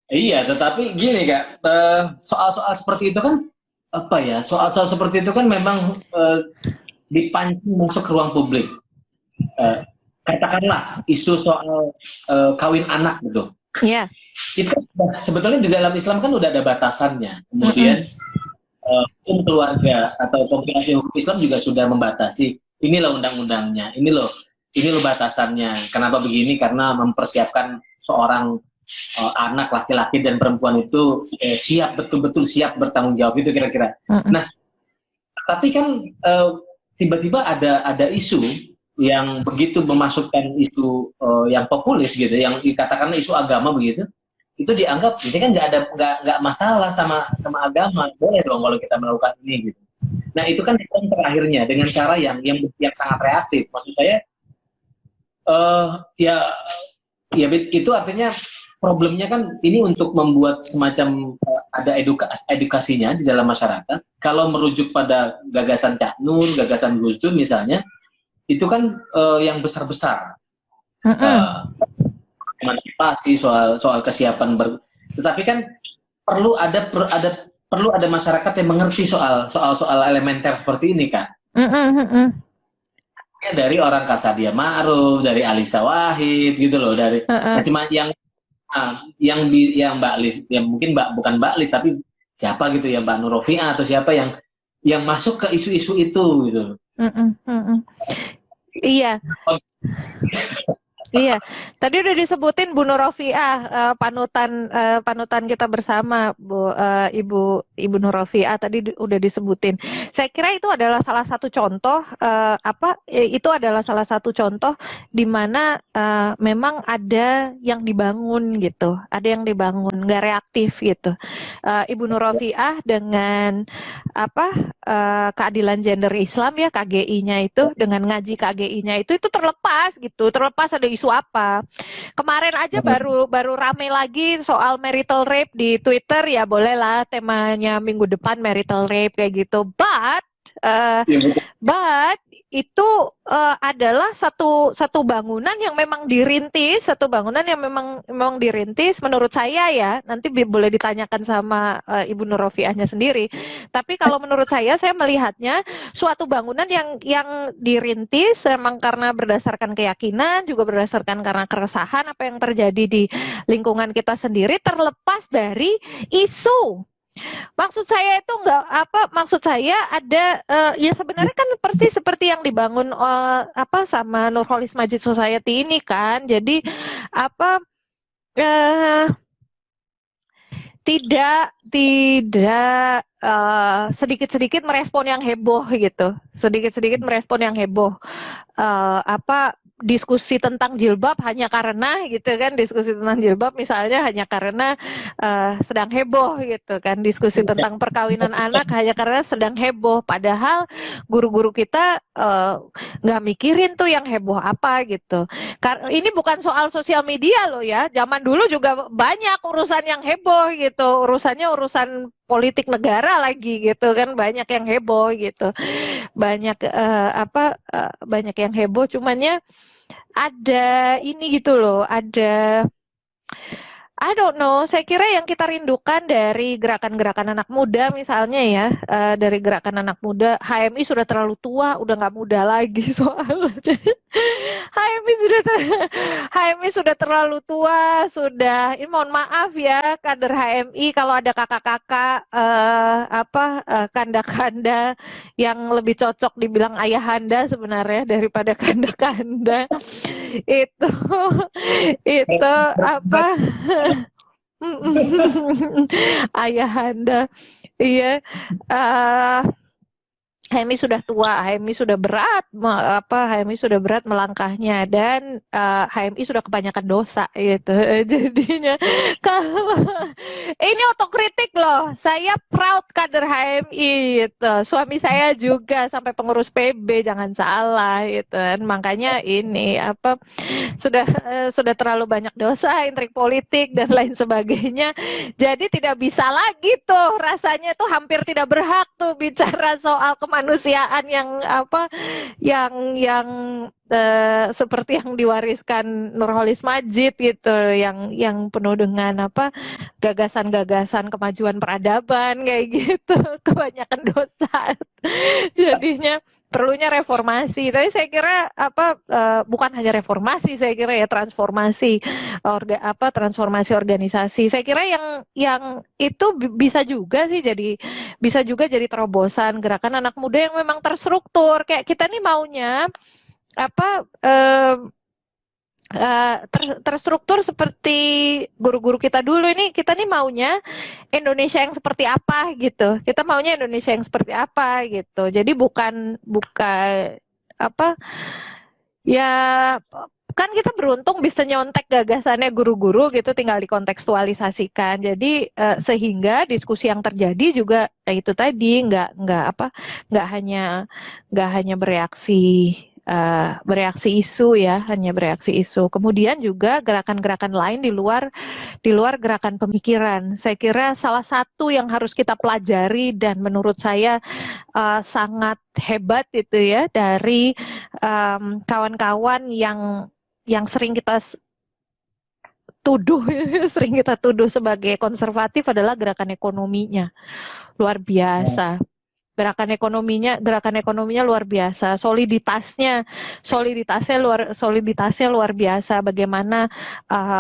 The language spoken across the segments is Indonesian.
Iya, tetapi gini Kak, soal-soal seperti itu kan apa ya? Soal-soal seperti itu kan memang dipancing masuk ke ruang publik. Eh, Katakanlah isu soal kawin anak gitu. Ya. Itu kan sebetulnya di dalam Islam kan udah ada batasannya. Mm-mm. Kemudian hukum keluarga atau kompilasi hukum Islam juga sudah membatasi. Ini loh undang-undangnya, ini loh batasannya. Kenapa begini? Karena mempersiapkan seorang anak laki-laki dan perempuan itu siap betul-betul siap bertanggung jawab itu kira-kira. Mm-mm. Nah, tapi kan tiba-tiba ada isu yang begitu memasukkan isu yang populis gitu, yang dikatakan isu agama begitu, itu dianggap ini kan nggak masalah sama sama agama, boleh dong kalau kita melakukan ini gitu. Nah itu kan yang terakhirnya dengan cara yang sangat reaktif. Maksud saya ya ya itu artinya problemnya kan ini untuk membuat semacam ada edukasinya di dalam masyarakat. Kalau merujuk pada gagasan Cak Nur, gagasan Gus Dur misalnya, itu kan yang besar-besar. Mm-mm. Uh, Emansipasi soal soal kesiapan tetapi kan perlu ada masyarakat yang mengerti soal soal soal elementer seperti ini Kak. Mm-mm. Mm-mm. Ya, dari orang Kasadia Ma'ruf, dari Alisa Wahid gitu loh, dari Mm-mm. cuma yang Mbak Lis, yang mungkin bukan Mbak Lis tapi siapa gitu ya, Mbak Nurofia atau siapa yang masuk ke isu-isu itu gitu. Mm-mm. Mm-mm. Iya. Iya, tadi udah disebutin Bu Nur Rofiah, panutan kita bersama, Ibu Nur Rofiah tadi udah disebutin. Saya kira itu adalah salah satu contoh, itu adalah salah satu contoh di mana memang ada yang dibangun gitu, ada yang dibangun, nggak reaktif gitu. Ibu Nur Rofiah dengan apa keadilan gender Islam ya, KGI-nya itu, dengan ngaji KGI-nya itu terlepas gitu, terlepas ada isu apa. Kemarin aja baru baru rame lagi soal marital rape di Twitter, ya bolehlah temanya minggu depan marital rape kayak gitu. Uh, Ya, betul. but itu adalah satu bangunan yang memang dirintis, satu bangunan yang memang dirintis menurut saya ya. Nanti boleh ditanyakan sama Ibu Nur Rofiahnya sendiri. Tapi kalau menurut saya melihatnya suatu bangunan yang dirintis memang karena berdasarkan keyakinan, juga berdasarkan karena keresahan apa yang terjadi di lingkungan kita sendiri, terlepas dari isu. Maksud saya itu enggak maksud saya ada ya sebenarnya kan persis seperti yang dibangun sama Nurholis Majid Society ini kan. Jadi apa uh, tidak sedikit-sedikit merespon yang heboh gitu. Sedikit-sedikit merespon yang heboh. Diskusi tentang jilbab hanya karena gitu kan, diskusi tentang jilbab misalnya hanya karena sedang heboh gitu kan, diskusi tentang perkawinan anak hanya karena sedang heboh, padahal guru-guru kita nggak mikirin tuh yang heboh apa gitu. Ini bukan soal sosial media loh ya, zaman dulu juga banyak urusan yang heboh gitu, urusannya urusan politik negara lagi gitu kan, banyak yang heboh gitu, banyak yang heboh, cumannya ada ini gitu loh, ada I don't know, saya kira yang kita rindukan dari gerakan-gerakan anak muda misalnya ya, dari gerakan anak muda, HMI sudah terlalu tua, udah nggak muda lagi soalnya. HMI sudah HMI sudah terlalu tua, sudah. Ini mohon maaf ya kader HMI kalau ada kakak-kakak kanda-kanda yang lebih cocok dibilang ayahanda sebenarnya daripada kanda-kanda. Itu itu apa? Ayahanda. Iya. Uh, HMI sudah tua, HMI sudah berat, HMI sudah berat melangkahnya, dan HMI sudah kebanyakan dosa gitu. Jadinya kalau ini otokritik loh, saya proud kader HMI gitu. Suami saya juga sampai pengurus PB, jangan salah gitu. Makanya ini sudah terlalu banyak dosa, intrik politik dan lain sebagainya. Jadi tidak bisa lagi tuh, rasanya tuh hampir tidak berhak tuh bicara soal kemanusiaan yang seperti yang diwariskan Nurholis Majid gitu, yang penuh dengan apa gagasan-gagasan kemajuan peradaban kayak gitu, kebanyakan dosa. Jadinya perlunya reformasi. Tapi saya kira bukan hanya reformasi, saya kira ya transformasi transformasi organisasi. Saya kira yang itu bisa juga jadi terobosan gerakan anak muda yang memang terstruktur. Kayak kita nih maunya apa terstruktur seperti guru-guru kita dulu. Ini kita nih maunya Indonesia yang seperti apa gitu. Kita maunya Indonesia yang seperti apa gitu. Jadi bukan apa ya, kan kita beruntung bisa nyontek gagasannya guru-guru gitu, tinggal dikontekstualisasikan. Jadi sehingga diskusi yang terjadi juga itu tadi nggak hanya bereaksi isu ya, hanya bereaksi isu. Kemudian juga gerakan-gerakan lain di luar gerakan pemikiran. Saya kira salah satu yang harus kita pelajari dan menurut saya sangat hebat itu ya dari kawan-kawan yang sering kita tuduh sebagai konservatif adalah gerakan ekonominya. Luar biasa. Gerakan ekonominya luar biasa, soliditasnya luar biasa. Bagaimana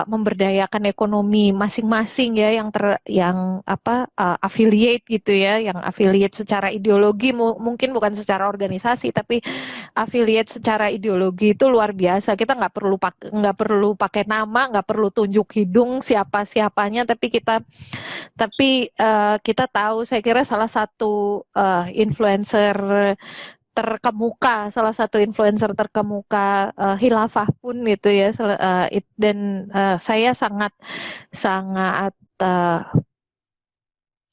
memberdayakan ekonomi masing-masing ya, yang affiliate gitu ya, yang affiliate secara ideologi, mungkin bukan secara organisasi, tapi affiliate secara ideologi itu luar biasa. Kita nggak perlu pakai nama, nggak perlu tunjuk hidung siapanya, tapi kita tahu. Saya kira salah satu influencer terkemuka khilafah pun itu ya, dan saya sangat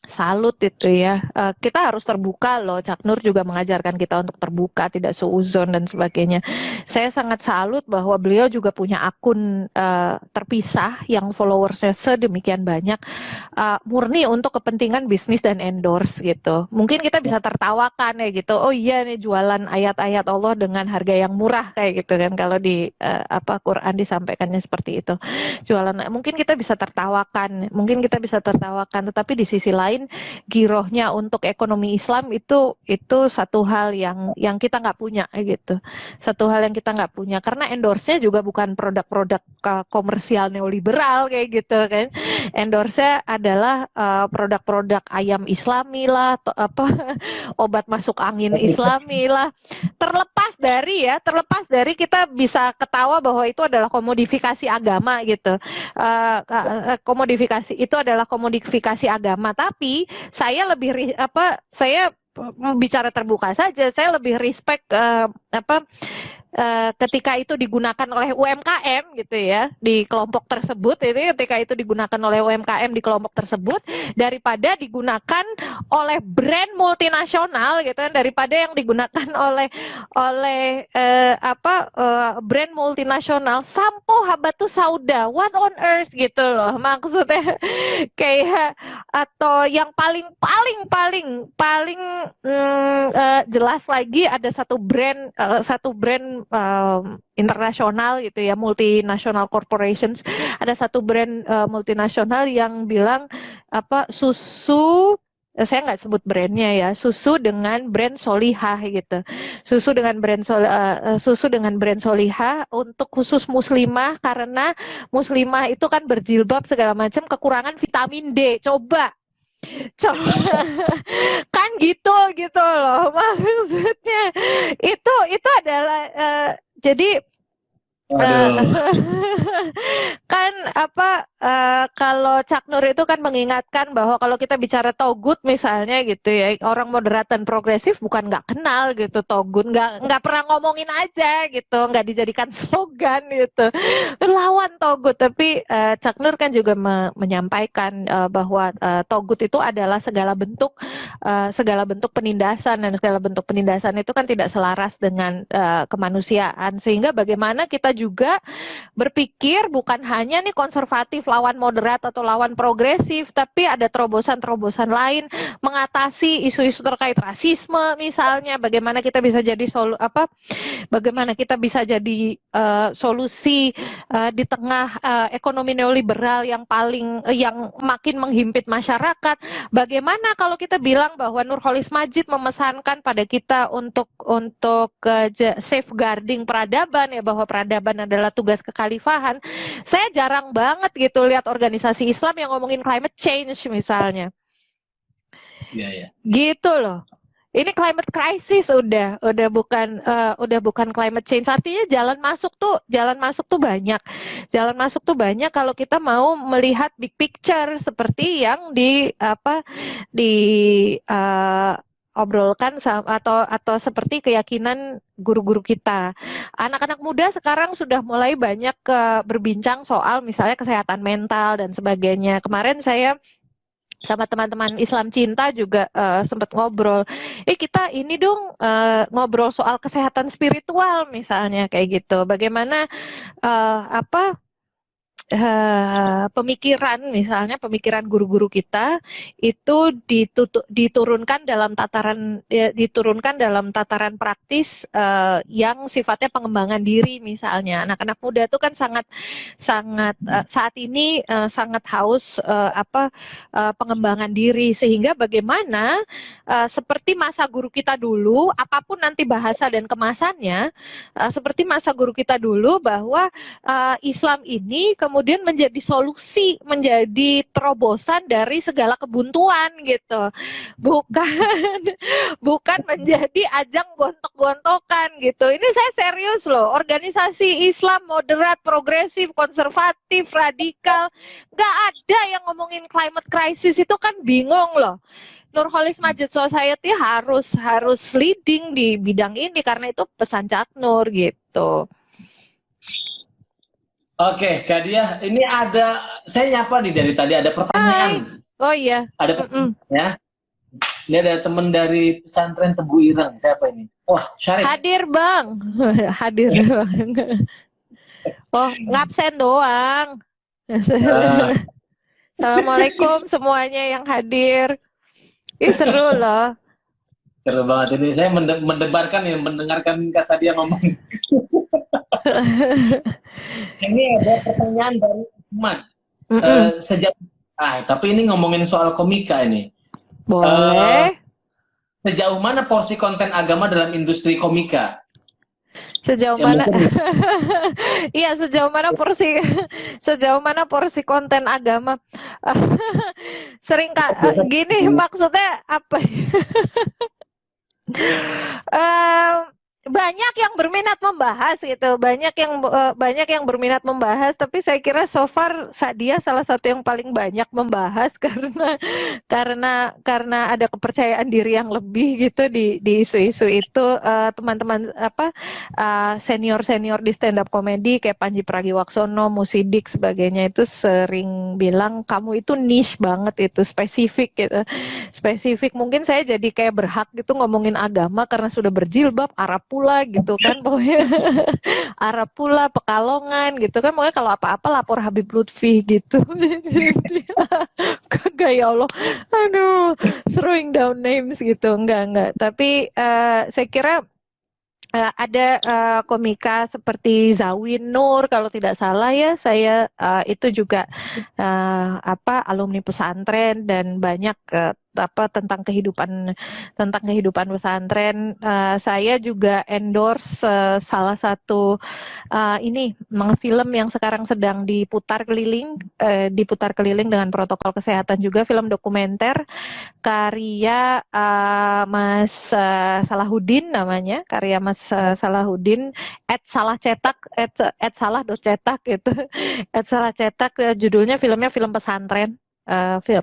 salut itu ya. Kita harus terbuka loh. Cak Nur juga mengajarkan kita untuk terbuka, tidak suuzon dan sebagainya. Saya sangat salut bahwa beliau juga punya akun terpisah yang followersnya sedemikian banyak, murni untuk kepentingan bisnis dan endorse gitu. Mungkin kita bisa tertawakan ya gitu. Oh iya nih, jualan ayat-ayat Allah dengan harga yang murah kayak gitu kan, kalau di Quran disampaikannya seperti itu. Mungkin kita bisa tertawakan, tetapi di sisi lain girohnya untuk ekonomi Islam itu satu hal yang kita nggak punya gitu. Satu hal yang kita nggak punya, karena endorse-nya juga bukan produk-produk komersial neoliberal kayak gitu kan. Endorse-nya adalah produk-produk ayam Islami lah, obat masuk angin Islami lah. Terlepas dari kita bisa ketawa bahwa itu adalah komodifikasi agama gitu. Komodifikasi itu adalah komodifikasi agama, tapi saya bicara terbuka saja, saya lebih respect ketika itu digunakan oleh UMKM gitu ya di kelompok tersebut, ketika itu digunakan oleh UMKM di kelompok tersebut, daripada digunakan oleh brand multinasional gitu kan, daripada yang digunakan oleh brand multinasional. Sampo Habatus Sauda, what on earth gitu loh maksudnya. Kayak, atau yang paling jelas lagi, ada satu brand internasional gitu ya, multinational corporations. Ada satu brand multinasional yang bilang susu, saya nggak sebut brandnya ya, susu dengan brand Solihah gitu, susu dengan brand Solihah untuk khusus muslimah, karena muslimah itu kan berjilbab segala macam, kekurangan vitamin D. Coba kan gitu loh maksudnya. Itu adalah jadi kan kalau Cak Nur itu kan mengingatkan bahwa kalau kita bicara togut misalnya gitu ya, orang moderat dan progresif bukan nggak kenal gitu togut, nggak pernah ngomongin aja gitu, nggak dijadikan slogan gitu lawan togut. Tapi Cak Nur kan juga menyampaikan bahwa togut itu adalah segala bentuk penindasan, dan segala bentuk penindasan itu kan tidak selaras dengan kemanusiaan. Sehingga bagaimana kita juga berpikir bukan hanya nih konservatif lawan moderat atau lawan progresif, tapi ada terobosan-terobosan lain mengatasi isu-isu terkait rasisme misalnya. Bagaimana kita bisa jadi Bagaimana kita bisa jadi solusi di tengah ekonomi neoliberal yang makin menghimpit masyarakat. Bagaimana kalau kita bilang bahwa Nurholis Majid memesankan pada kita untuk safeguarding peradaban, ya, bahwa peradaban adalah tugas kekhalifahan. Saya jarang banget gitu lihat organisasi Islam yang ngomongin climate change misalnya. Iya, ya. Gitu loh. Ini climate crisis udah bukan climate change. Artinya jalan masuk tuh banyak. Jalan masuk tuh banyak kalau kita mau melihat big picture seperti yang obrolkan atau seperti keyakinan guru-guru kita. Anak-anak muda sekarang sudah mulai banyak berbincang soal misalnya kesehatan mental dan sebagainya. Kemarin saya sama teman-teman Islam Cinta juga sempat ngobrol. Kita ini dong ngobrol soal kesehatan spiritual misalnya kayak gitu. Bagaimana pemikiran guru-guru kita itu diturunkan dalam tataran praktis yang sifatnya pengembangan diri misalnya. Anak-anak muda itu kan sangat saat ini sangat haus pengembangan diri, sehingga bagaimana seperti masa guru kita dulu, apapun nanti bahasa dan kemasannya, seperti masa guru kita dulu bahwa Islam ini kemudian menjadi solusi, menjadi terobosan dari segala kebuntuan gitu. Bukan menjadi ajang gontok-gontokan gitu. Ini saya serius loh. Organisasi Islam moderat, progresif, konservatif, radikal, nggak ada yang ngomongin climate crisis, itu kan bingung loh. Nurholis Majid Society harus leading di bidang ini karena itu pesan Cak Nur gitu. Oke, Kak Diah, ini saya nyapa nih dari tadi, ada pertanyaan. Hai. Oh iya. Ada pertanyaan ya. Ini ada teman dari pesantren Tebu Ireng. Siapa ini? Oh, Syarif. Hadir Bang. Hadir Bang. Oh, ngabsen doang. Assalamualaikum semuanya yang hadir. Seru loh. Seru banget ini. Saya mendengarkan Kak Sadia ngomong. Ini ada pertanyaan dari Ahmad. Tapi ini ngomongin soal komika ini. Boleh. Sejauh mana porsi konten agama dalam industri komika? Sejauh mana? Iya, sejauh mana porsi konten agama? Sering gini, maksudnya apa? Banyak yang berminat membahas gitu, banyak yang berminat membahas, tapi saya kira so far Sadia salah satu yang paling banyak membahas karena ada kepercayaan diri yang lebih gitu di isu-isu itu. Teman-teman senior di stand up comedy kayak Panji Pragiwaksono, Musidik sebagainya itu sering bilang kamu itu niche banget, itu spesifik gitu. Spesifik, mungkin saya jadi kayak berhak gitu ngomongin agama karena sudah berjilbab, Arab pula gitu kan, pokoknya Arab pula, Pekalongan gitu kan, pokoknya kalau apa-apa lapor Habib Lutfi gitu. Kagak, ya Allah, aduh, throwing down names gitu, enggak, tapi saya kira ada komika seperti Zawin Nur kalau tidak salah ya, saya itu juga alumni pesantren dan banyak tentang kehidupan pesantren. Saya juga endorse salah satu film yang sekarang sedang diputar keliling dengan protokol kesehatan juga, film dokumenter karya Mas Salahuddin namanya, karya Mas Salahuddin, @salah.cetak gitu. @salah.cetak, judulnya filmnya film pesantren.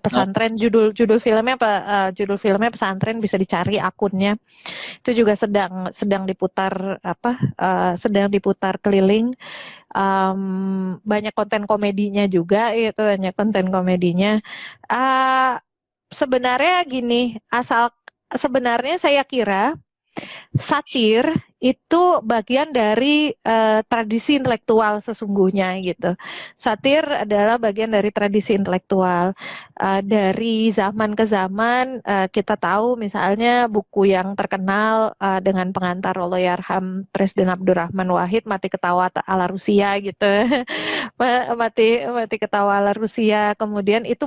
Pesantren, judul filmnya pesantren, bisa dicari akunnya. Itu juga sedang diputar keliling. Banyak konten komedinya juga itu, sebenarnya gini, sebenarnya saya kira satir itu bagian dari tradisi intelektual sesungguhnya gitu. Satir adalah bagian dari tradisi intelektual. Dari zaman ke zaman kita tahu misalnya buku yang terkenal dengan pengantar Allahyarham Presiden Abdurrahman Wahid, Mati Ketawa ala Rusia gitu. Mati mati ketawa ala Rusia. Kemudian itu